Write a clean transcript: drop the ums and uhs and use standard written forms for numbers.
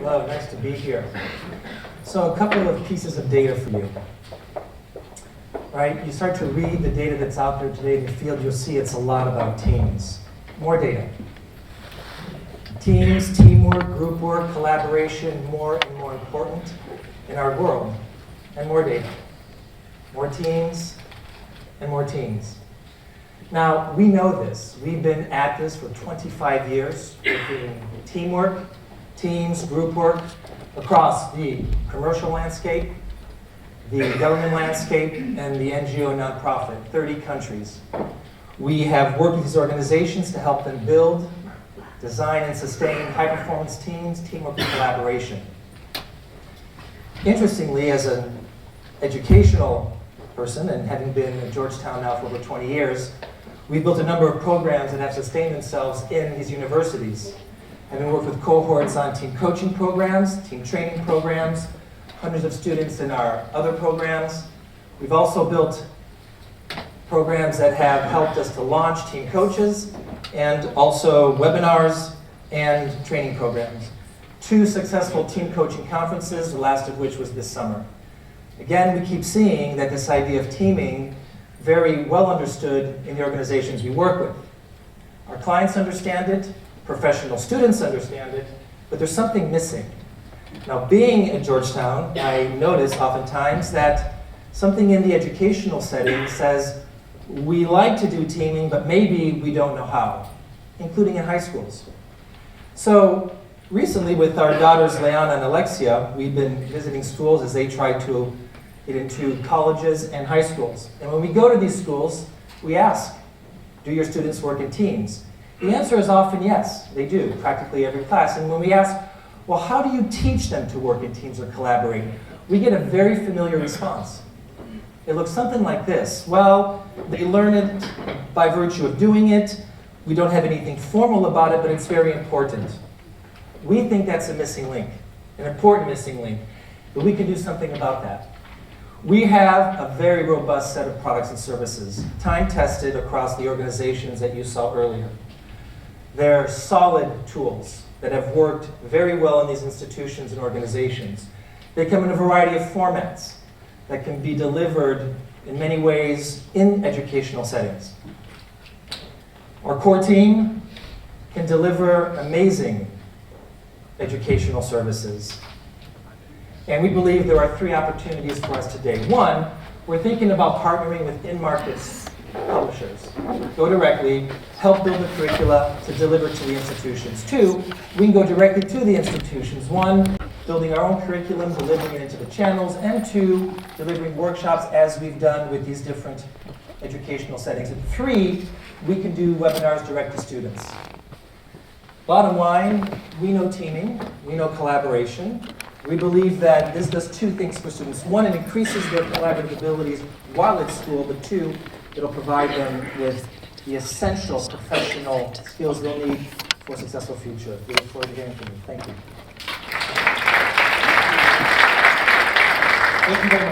Hello, nice to be here. So a couple of pieces of data for you. Right, you start to read the data that's out there today in the field, you'll see it's a lot about teams. More data. Teams, teamwork, group work, collaboration, more and more important in our world. And more data. More teams and more teams. Now, we know this. We've been at this for 25 years, working teamwork, teams, group work, across the commercial landscape, the government landscape, and the NGO nonprofit, 30 countries. We have worked with these organizations to help them build, design, and sustain high-performance teams, teamwork, and collaboration. Interestingly, as an educational person, and having been at Georgetown now for over 20 years, we've built a number of programs that have sustained themselves in these universities. Having worked with cohorts on team coaching programs, team training programs, hundreds of students in our other programs. We've also built programs that have helped us to launch team coaches and also webinars and training programs. 2 successful team coaching conferences, the last of which was this summer. Again, we keep seeing that this idea of teaming very well understood in the organizations we work with. Our clients understand it, professional students understand it, but there's something missing. Now, being at Georgetown, I notice oftentimes that something in the educational setting says, we like to do teaming, but maybe we don't know how, including in high schools. So recently with our daughters, Leanna and Alexia, we've been visiting schools as they try to get into colleges and high schools. And when we go to these schools, we ask, do your students work in teams? The answer is often yes, they do, practically every class. And when we ask, well, how do you teach them to work in teams or collaborate? We get a very familiar response. It looks something like this. Well, they learn it by virtue of doing it. We don't have anything formal about it, but it's very important. We think that's a missing link, an important missing link, but we can do something about that. We have a very robust set of products and services, time-tested across the organizations that you saw earlier. They're solid tools that have worked very well in these institutions and organizations. They come in a variety of formats that can be delivered in many ways in educational settings. Our core team can deliver amazing educational services. And we believe there are 3 opportunities for us today. 1, we're thinking about partnering with in-market publishers. Go directly, help build the curricula to deliver to the institutions. 2, we can go directly to the institutions. 1, building our own curriculum, delivering it into the channels, and 2, delivering workshops as we've done with these different educational settings. And 3, we can do webinars direct to students. Bottom line, we know teaming, we know collaboration. We believe that this does 2 things for students. 1, it increases their collaborative abilities while at school, but 2, it'll provide them with the essential professional skills they'll need for a successful future. We look forward to hearing from you. Thank you. Thank you very much.